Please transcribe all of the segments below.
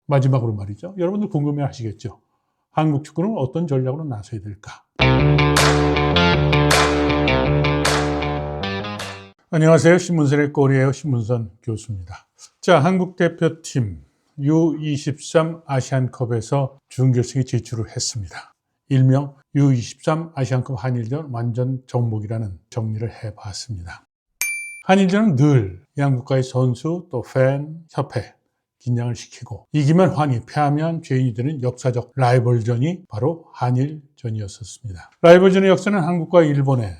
마지막으로 말이죠. 여러분들 궁금해 하시겠죠. 한국 축구는 어떤 전략으로 나서야 될까? 안녕하세요. 신문선의 골이에요. 신문선 교수입니다. 자, 한국 대표팀 U23 아시안컵에서 준결승에 진출을 했습니다. 일명 U23 아시안컵 한일전 완전 정복이라는 정리를 해봤습니다. 한일전은 늘 양국가의 선수 또 팬, 협회 긴장을 시키고 이기면 환희, 패하면 죄인이 되는 역사적 라이벌전이 바로 한일전이었습니다. 라이벌전의 역사는 한국과 일본의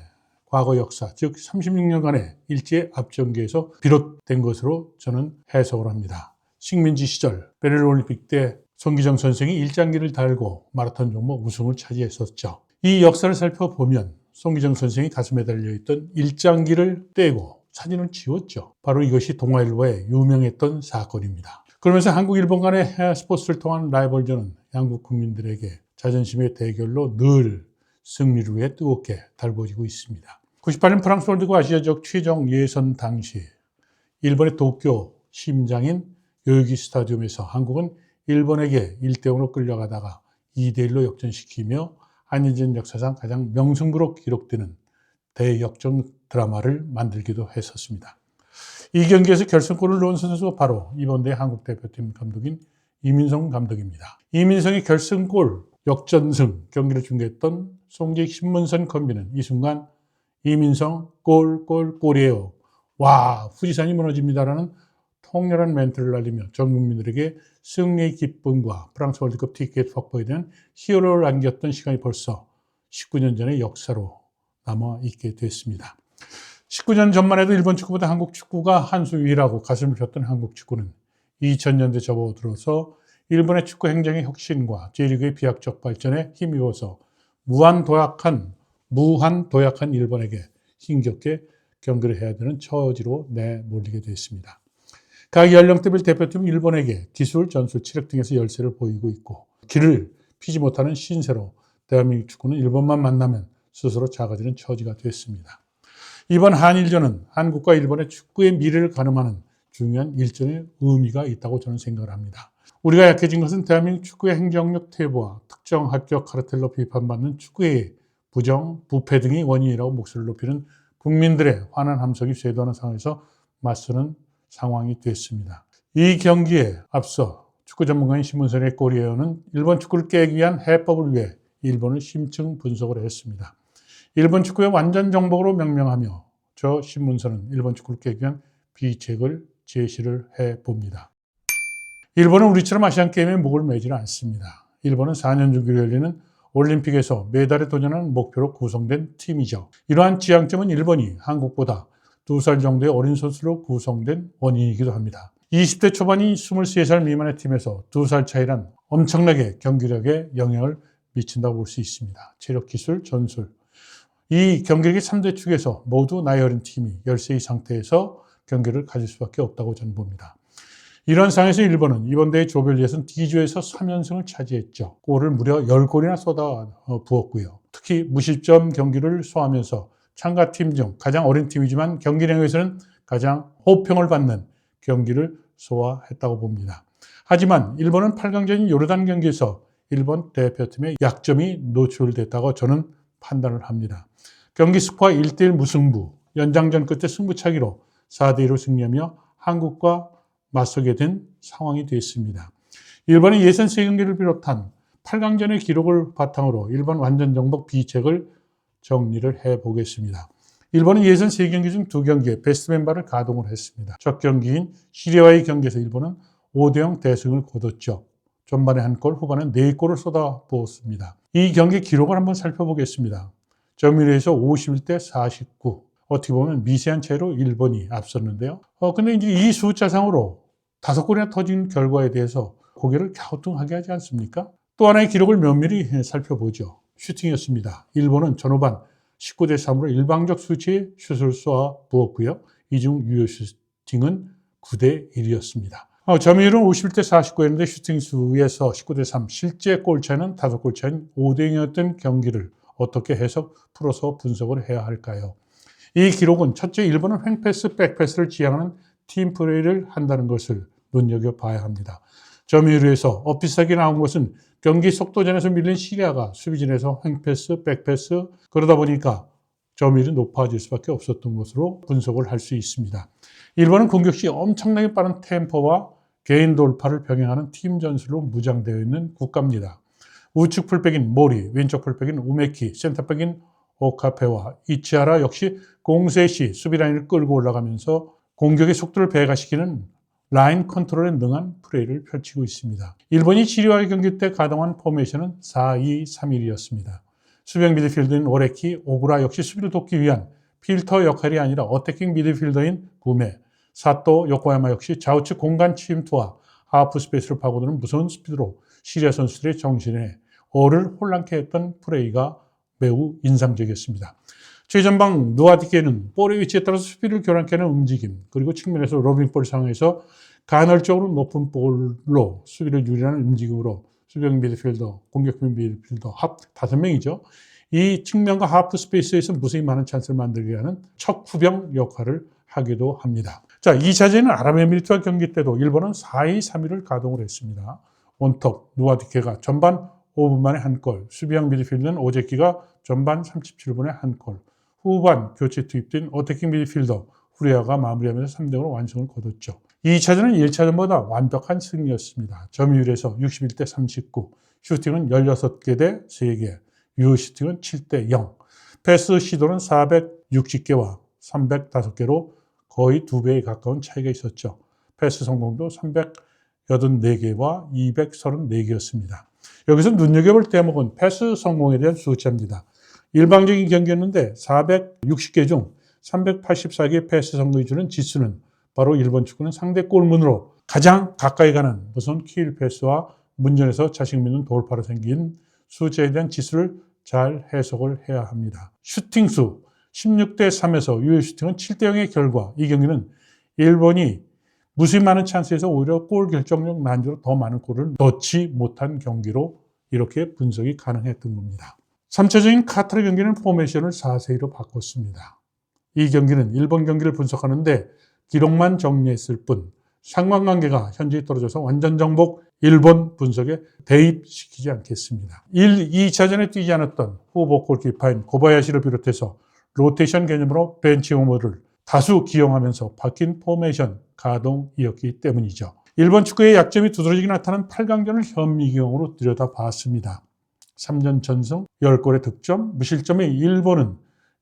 과거 역사, 즉 36년간의 일제 압정기에서 비롯된 것으로 저는 해석을 합니다. 식민지 시절 베를린 올림픽 때 손기정 선생이 일장기를 달고 마라톤 종목 우승을 차지했었죠. 이 역사를 살펴보면 손기정 선생이 가슴에 달려있던 일장기를 떼고 사진을 지웠죠. 바로 이것이 동아일보에 유명했던 사건입니다. 그러면서 한국, 일본 간의 스포츠를 통한 라이벌전은 양국 국민들에게 자존심의 대결로 늘 승리를 위해 뜨겁게 달궈지고 있습니다. 98년 프랑스 월드컵 아시아적 최종 예선 당시 일본의 도쿄 심장인 요요기 스타디움에서 한국은 일본에게 1대0으로 끌려가다가 2대1로 역전시키며 한일전 역사상 가장 명승부로 기록되는 대역전 드라마를 만들기도 했었습니다. 이 경기에서 결승골을 넣은 선수가 바로 이번 대회 한국 대표팀 감독인 이민성 감독입니다. 이민성의 결승골 역전승 경기를 중계했던 송재익 신문선 컴비는 이 순간 이민성 골이에요. 와,富士山이 무너집니다라는 통렬한 멘트를 날리며 전 국민들에게 승리의 기쁨과 프랑스 월드컵 티켓 확보에 대한 희열을 안겼던 시간이 벌써 19년 전의 역사로 남아있게 됐습니다. 19년 전만 해도 일본 축구보다 한국 축구가 한 수 위라고 가슴을 폈던 한국 축구는 2000년대 접어들어서 일본의 축구 행정의 혁신과 J리그의 비약적 발전에 힘입어서 무한 도약한 일본에게 힘겹게 경기를 해야 되는 처지로 내몰리게 됐습니다. 각 연령대별 대표팀은 일본에게 기술, 전술, 체력 등에서 열세를 보이고 있고 길을 피지 못하는 신세로 대한민국 축구는 일본만 만나면 스스로 작아지는 처지가 됐습니다. 이번 한일전은 한국과 일본의 축구의 미래를 가늠하는 중요한 일전의 의미가 있다고 저는 생각을 합니다. 우리가 약해진 것은 대한민국 축구의 행정력 퇴보와 특정 학교 카르텔로 비판받는 축구의 부정, 부패 등이 원인이라고 목소리를 높이는 국민들의 화난 함성이 쇄도하는 상황에서 맞서는 상황이 됐습니다. 이 경기에 앞서 축구 전문가인 신문선의 골이에요는 일본 축구를 깨기 위한 해법을 위해 일본을 심층 분석을 했습니다. 일본 축구의 완전 정복으로 명명하며 저 신문선은 일본 축구를 깨기 위한 비책을 제시를 해봅니다. 일본은 우리처럼 아시안게임에 목을 매지는 않습니다. 일본은 4년 주기로 열리는 올림픽에서 메달에 도전하는 목표로 구성된 팀이죠. 이러한 지향점은 일본이 한국보다 2살 정도의 어린 선수로 구성된 원인이기도 합니다. 20대 초반이 23살 미만의 팀에서 2살 차이란 엄청나게 경기력에 영향을 미친다고 볼 수 있습니다. 체력, 기술, 전술. 이 경기력의 3대 축에서 모두 나이 어린 팀이 10세의 상태에서 경기를 가질 수밖에 없다고 저는 봅니다. 이런 상황에서 일본은 이번 대회 조별 예선 D조에서 3연승을 차지했죠. 골을 무려 10골이나 쏟아 부었고요. 특히 무실점 경기를 소화하면서 참가팀 중 가장 어린 팀이지만 경기 내용에서는 가장 호평을 받는 경기를 소화했다고 봅니다. 하지만 일본은 8강전인 요르단 경기에서 일본 대표팀의 약점이 노출됐다고 저는 판단을 합니다. 경기 스코어 1대1 무승부, 연장전 끝에 승부차기로 4대1로 승리하며 한국과 맞서게 된 상황이 됐습니다. 일본의 예선 3경기를 비롯한 8강전의 기록을 바탕으로 일본 완전 정복 비책을 정리를 해보겠습니다. 일본은 예선 3경기 중 2경기에 베스트 멤버를 가동을 했습니다. 첫 경기인 시리아와의 경기에서 일본은 5대0 대승을 거뒀죠. 전반에 1골, 후반에 4골을 쏟아부었습니다. 이 경기 기록을 한번 살펴보겠습니다. 점유율에서 51대 49. 어떻게 보면 미세한 차이로 일본이 앞섰는데요. 근데 이제 이 숫자상으로 5골이나 터진 결과에 대해서 고개를 갸우뚱하게 하지 않습니까? 또 하나의 기록을 면밀히 살펴보죠. 슈팅이었습니다. 일본은 전후반 19대 3으로 일방적 수치의 슛을 쏘아 부었고요. 이 중 유효 슈팅은 9대 1이었습니다. 점유율은 51대 49였는데 슈팅 수에서 19대 3, 실제 골차는 5골 차인 5대 0이었던 경기를 어떻게 풀어서 분석을 해야 할까요? 이 기록은 첫째, 일본은 횡패스, 백패스를 지향하는 팀 플레이를 한다는 것을 눈여겨봐야 합니다. 점유율에서 엇비슷하게 나온 것은 경기 속도전에서 밀린 시리아가 수비진에서 횡패스, 백패스 그러다 보니까 점유율이 높아질 수밖에 없었던 것으로 분석을 할 수 있습니다. 일본은 공격 시 엄청나게 빠른 템포와 개인 돌파를 병행하는 팀 전술로 무장되어 있는 국가입니다. 우측 풀백인 모리, 왼쪽 풀백인 우메키, 센터백인 오카페와 이치하라 역시 공세 시 수비 라인을 끌고 올라가면서 공격의 속도를 배가시키는 라인 컨트롤에 능한 플레이를 펼치고 있습니다. 일본이 치리와의 경기 때 가동한 포메이션은 4-2-3-1이었습니다. 수비형 미드필더인 오레키, 오구라 역시 수비를 돕기 위한 필터 역할이 아니라 어태킹 미드필더인 구메, 사또, 요코야마 역시 좌우측 공간 침투와 하프 스페이스를 파고드는 무서운 스피드로 시리아 선수들의 정신에 어를 혼란케 했던 플레이가 매우 인상적이었습니다. 최전방 누아디케는 볼의 위치에 따라서 수비를 교란케 하는 움직임, 그리고 측면에서 로빙볼 상황에서 간헐적으로 높은 볼로 수비를 유리하는 움직임으로 수비형 미드필더, 공격형 미드필더 합 5명이죠. 이 측면과 하프 스페이스에서 무수히 많은 찬스를 만들게 하는 척후병 역할을 하기도 합니다. 자, 2차전에는 아랍에미리트와 경기 때도 일본은 4-2-3-1을 가동을 했습니다. 원톱 누아디케가 전반 5분 만에 한 골, 수비형 미드필더는 오제키가 전반 37분에 한 골, 후반 교체 투입된 어태킹 미드필더 후리아가 마무리하면서 3대0으로 완승을 거뒀죠. 2차전은 1차전보다 완벽한 승리였습니다. 점유율에서 61대 39, 슈팅은 16개 대 3개, 유효 슈팅은 7대 0, 패스 시도는 460개와 305개로 거의 2배에 가까운 차이가 있었죠. 패스 성공도 384개와 234개였습니다. 여기서 눈여겨볼 대목은 패스 성공에 대한 숫자입니다. 일방적인 경기였는데 460개 중 384개의 패스 성공이 주는 지수는 바로 일본 축구는 상대 골문으로 가장 가까이 가는 무서운 킬 패스와 문전에서 자신 믿는 돌파로 생긴 숫자에 대한 지수를 잘 해석을 해야 합니다. 슈팅 수 16대 3에서 유효 슈팅은 7대 0의 결과, 이 경기는 일본이 무수히 많은 찬스에서 오히려 골 결정력 난조로 더 많은 골을 넣지 못한 경기로 이렇게 분석이 가능했던 겁니다. 3차적인 카타르 경기는 포메이션을 4-4-2로 바꿨습니다. 이 경기는 일본 경기를 분석하는데 기록만 정리했을 뿐 상관관계가 현저히 떨어져서 완전 정복 일본 분석에 대입시키지 않겠습니다. 2차전에 뛰지 않았던 후보 골키퍼인 고바야시를 비롯해서 로테이션 개념으로 벤치 오머를 다수 기용하면서 바뀐 포메이션 가동이었기 때문이죠. 일본 축구의 약점이 두드러지게 나타난 8강전을 현미경으로 들여다봤습니다. 3전 전승, 10골의 득점, 무실점의 일본은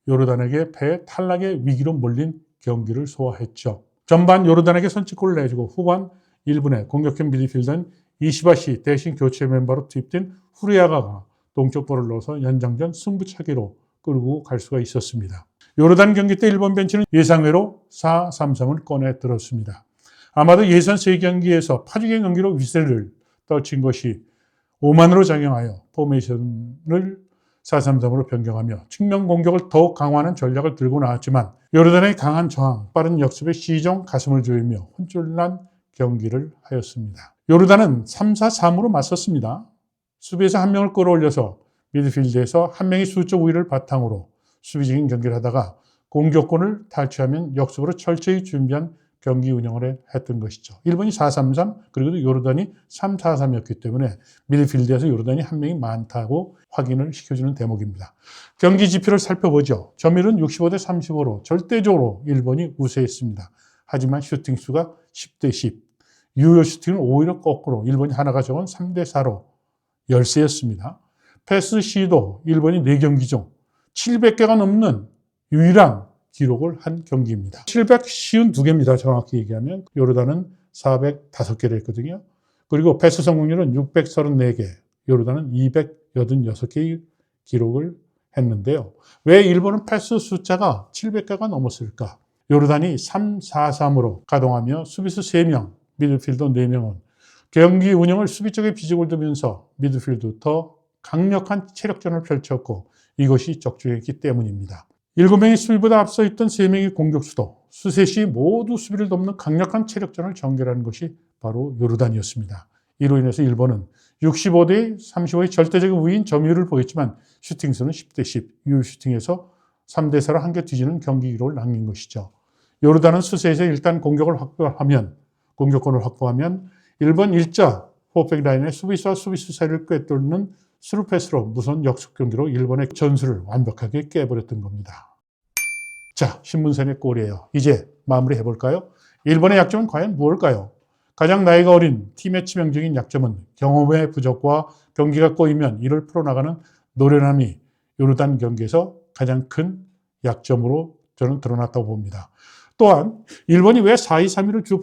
요르단에게 패 탈락의 위기로 몰린 경기를 소화했죠. 전반 요르단에게 선취골을 내주고 후반 1분에 공격형 미드필더인 이시바시 대신 교체 멤버로 투입된 후리아가가 동쪽골을 넣어서 연장전 승부차기로 끌고 갈 수가 있었습니다. 요르단 경기 때 일본 벤치는 예상외로 4-3-3을 꺼내 들었습니다. 아마도 예선 3경기에서 파죽의 경기로 위세를 떨친 것이 오만으로 작용하여 포메이션을 4-3-3으로 변경하며 측면 공격을 더욱 강화하는 전략을 들고 나왔지만 요르단의 강한 저항, 빠른 역습에 시종 가슴을 조이며 혼쭐난 경기를 하였습니다. 요르단은 3-4-3으로 맞섰습니다. 수비에서 한 명을 끌어올려서 미드필드에서 한 명의 수적 우위를 바탕으로 수비적인 경기를 하다가 공격권을 탈취하면 역습으로 철저히 준비한 경기 운영을 했던 것이죠. 일본이 4-3-3 그리고 요르단이 3-4-3이었기 때문에 미드필드에서 요르단이 한 명이 많다고 확인을 시켜주는 대목입니다. 경기 지표를 살펴보죠. 점유율은 65대 35로 절대적으로 일본이 우세했습니다. 하지만 슈팅 수가 10대 10, 유효 슈팅은 오히려 거꾸로 일본이 하나 가져온 3대 4로 열세였습니다. 패스 시도 일본이 4경기 중 700개가 넘는 유일한 기록을 한 경기입니다. 752개입니다. 정확히 얘기하면. 요르단은 405개를 했거든요. 그리고 패스 성공률은 634개, 요르단은 286개의 기록을 했는데요. 왜 일본은 패스 숫자가 700개가 넘었을까? 요르단이 3-4-3으로 가동하며 수비수 3명, 미드필더 4명은 경기 운영을 수비 쪽에 비중을 두면서 미드필드 더 강력한 체력전을 펼쳤고 이것이 적중했기 때문입니다. 7명이 수비보다 앞서 있던 3명의 공격수도 수셋이 모두 수비를 돕는 강력한 체력전을 전개하는 것이 바로 요르단이었습니다. 이로 인해서 일본은 65대 35의 절대적인 우위인 점유율을 보였지만 슈팅수는 10대 10, 유효 슈팅에서 3대 4로 한개 뒤지는 경기 기록을 남긴 것이죠. 요르단은 수세에서 일단 공격권을 확보하면 일본 일자 포백 라인의 수비수와 수비수 사이를 꿰뚫는 스루패스로 무선 역습 경기로 일본의 전술을 완벽하게 깨버렸던 겁니다. 자, 신문선의 골이에요. 이제 마무리 해볼까요? 일본의 약점은 과연 무엇일까요? 가장 나이가 어린 팀의 치명적인 약점은 경험의 부족과 경기가 꼬이면 이를 풀어나가는 노련함이 요르단 경기에서 가장 큰 약점으로 저는 드러났다고 봅니다. 또한 일본이 왜 4-2-3-1을 주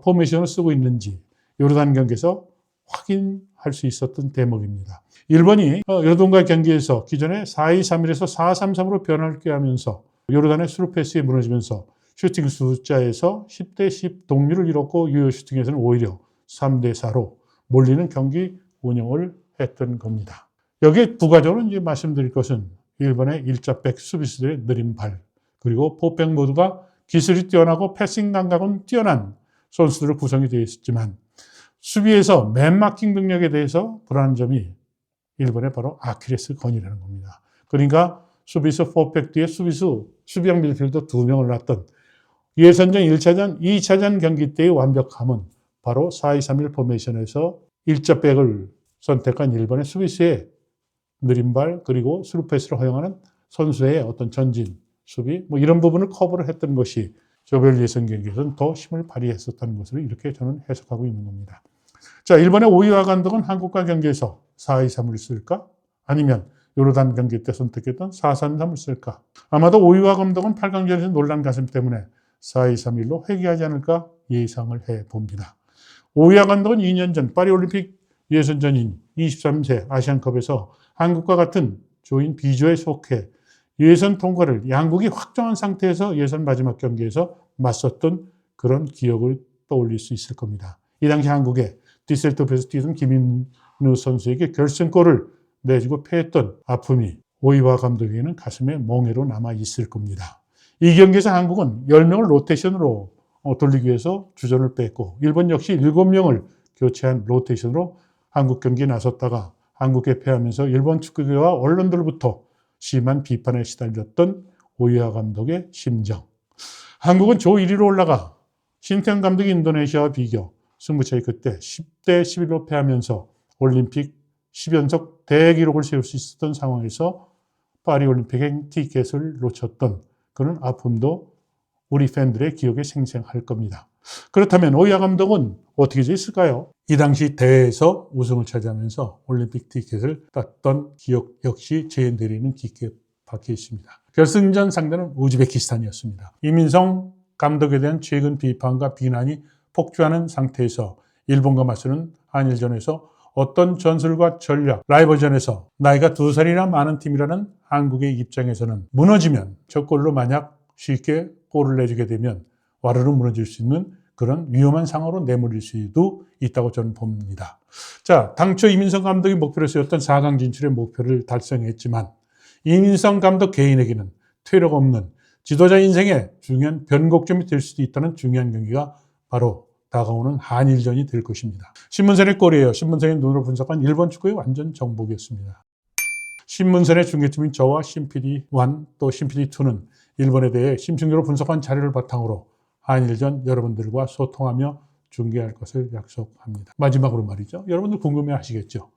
포메이션을 쓰고 있는지 요르단 경기에서 확인할 수 있었던 대목입니다. 일본이 요르단과 경기에서 기존의 4-2-3-1에서 4-3-3으로 변화를 꾀하면서 요르단의 스루패스에 무너지면서 슈팅 숫자에서 10대 10 동률을 이뤘고 유효 슈팅에서는 오히려 3대 4로 몰리는 경기 운영을 했던 겁니다. 여기에 부가적으로 이제 말씀드릴 것은 일본의 일자백 수비수들의 느린 발, 그리고 포백 모두가 기술이 뛰어나고 패싱 감각은 뛰어난 선수들로 구성이 되어 있었지만 수비에서 맨마킹 능력에 대해서 불안한 점이 일본의 바로 아킬레스 건이라는 겁니다. 그러니까 수비수 포백 뒤에 수비형 미드필더 2명을 놨던 예선전 1차전, 2차전 경기 때의 완벽함은 바로 4-2-3-1 포메이션에서 일자백을 선택한 일본의 수비수의 느린 발, 그리고 스루패스를 허용하는 선수의 어떤 전진, 수비, 이런 부분을 커버를 했던 것이 조별 예선 경기에서는 더 힘을 발휘했었다는 것으로 이렇게 저는 해석하고 있는 겁니다. 자, 일본의 오이와 감독은 한국과 경기에서 4-2-3을 쓸까? 아니면 요르단 경기 때 선택했던 4-3-3을 쓸까? 아마도 오이와 감독은 8강전에서 놀란 가슴 때문에 4-2-3-1로 회귀하지 않을까 예상을 해봅니다. 오이와 감독은 2년 전 파리올림픽 예선전인 23세 아시안컵에서 한국과 같은 조인 B조에 속해 예선 통과를 양국이 확정한 상태에서 예선 마지막 경기에서 맞섰던 그런 기억을 떠올릴 수 있을 겁니다. 이 당시 한국에 디셀도프에서 뛰던 김인우 선수에게 결승골을 내주고 패했던 아픔이 오이와 감독에게는 가슴에 멍해로 남아 있을 겁니다. 이 경기에서 한국은 10명을 로테이션으로 돌리기 위해서 주전을 뺐고 일본 역시 7명을 교체한 로테이션으로 한국 경기에 나섰다가 한국에 패하면서 일본 축구계와 언론들로부터 심한 비판에 시달렸던 오이와 감독의 심정. 한국은 조 1위로 올라가 신태용 감독이 인도네시아와 비교 승부차이 그때 10대 11로 패하면서 올림픽 10연속 대기록을 세울 수 있었던 상황에서 파리올림픽의 티켓을 놓쳤던 그런 아픔도 우리 팬들의 기억에 생생할 겁니다. 그렇다면 오이와 감독은 어떻게 됐을까요? 이 당시 대회에서 우승을 차지하면서 올림픽 티켓을 땄던 기억 역시 제 뇌리는 깊게 박혀 있습니다. 결승전 상대는 우즈베키스탄이었습니다. 이민성 감독에 대한 최근 비판과 비난이 폭주하는 상태에서 일본과 맞서는 한일전에서 어떤 전술과 전략, 라이벌전에서 나이가 2살이나 많은 팀이라는 한국의 입장에서는 무너지면 첫 골로 만약 쉽게 골을 내주게 되면 와르르 무너질 수 있는 그런 위험한 상황으로 내몰릴 수도 있다고 저는 봅니다. 자, 당초 이민성 감독이 목표로 세웠던 4강 진출의 목표를 달성했지만 이민성 감독 개인에게는 퇴력 없는 지도자 인생의 중요한 변곡점이 될 수도 있다는 중요한 경기가 바로 다가오는 한일전이 될 것입니다. 신문선의 골이에요. 신문선의 눈으로 분석한 일본 축구의 완전 정복이었습니다. 신문선의 중계팀인 저와 신PD1 또 신PD2는 일본에 대해 심층적으로 분석한 자료를 바탕으로 한일전 여러분들과 소통하며 중계할 것을 약속합니다. 마지막으로 말이죠. 여러분들 궁금해 하시겠죠.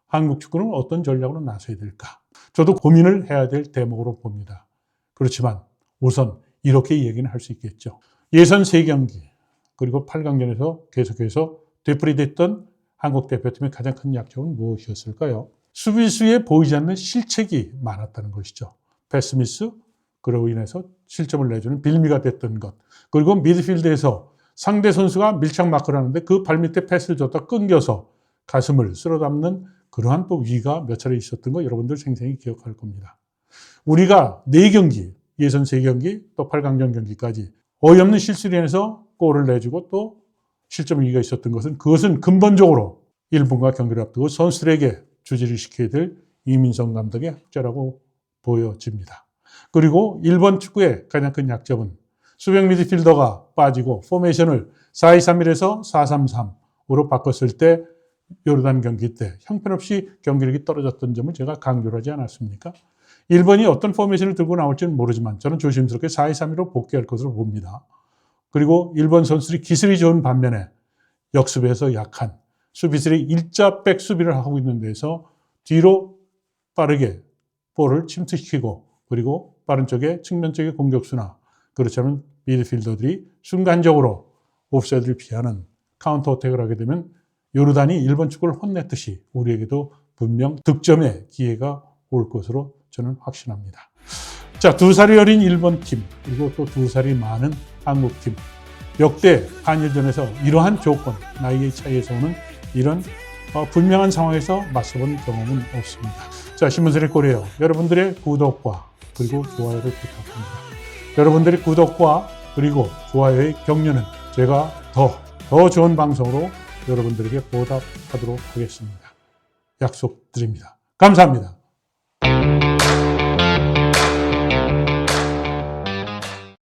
한국 축구는 어떤 전략으로 나서야 될까? 저도 고민을 해야 될 대목으로 봅니다. 그렇지만 우선 이렇게 얘기는 할 수 있겠죠. 예선 3경기 그리고 8강전에서 계속해서 되풀이됐던 한국 대표팀의 가장 큰 약점은 무엇이었을까요? 수비수에 보이지 않는 실책이 많았다는 것이죠. 패스미스, 그로 인해서 실점을 내주는 빌미가 됐던 것. 그리고 미드필드에서 상대 선수가 밀착 마크를 하는데 그 발밑에 패스를 줬다 끊겨서 가슴을 쓸어담는 그러한 또 위기가 몇 차례 있었던 거 여러분들 생생히 기억할 겁니다. 우리가 4경기, 예선 3경기, 또 8강전 경기까지 어이없는 실수로 인해서 골을 내주고 또 실점 위기가 있었던 것은 그것은 근본적으로 일본과 경기를 앞두고 선수들에게 주지를 시켜야 될 이민성 감독의 학자라고 보여집니다. 그리고 일본 축구의 가장 큰 약점은 수비형 미드필더가 빠지고 포메이션을 4-2-3-1에서 4-3-3으로 바꿨을 때 요르단 경기 때 형편없이 경기력이 떨어졌던 점을 제가 강조를 하지 않았습니까? 일본이 어떤 포메이션을 들고 나올지는 모르지만 저는 조심스럽게 4-2-3-1로 복귀할 것으로 봅니다. 그리고 일본 선수들이 기술이 좋은 반면에 역습에서 약한 수비수들이 일자백 수비를 하고 있는 데서 뒤로 빠르게 볼을 침투시키고 그리고 빠른 쪽에 측면 쪽의 공격수나 그렇지 않으면 미드필더들이 순간적으로 옵사이드를 피하는 카운터 어택을 하게 되면 요르단이 일본 축구를 혼냈듯이 우리에게도 분명 득점의 기회가 올 것으로 저는 확신합니다. 자, 2살이 어린 일본 팀 그리고 또 2살이 많은 한국 팀 역대 한일전에서 이러한 조건, 나이의 차이에서 오는 이런 분명한 상황에서 맞서본 경험은 없습니다. 자, 신문선의 골이에요. 여러분들의 구독과 그리고 좋아요를 부탁합니다. 여러분들의 구독과 그리고 좋아요의 격려는 제가 더 좋은 방송으로 여러분들에게 보답하도록 하겠습니다. 약속드립니다. 감사합니다.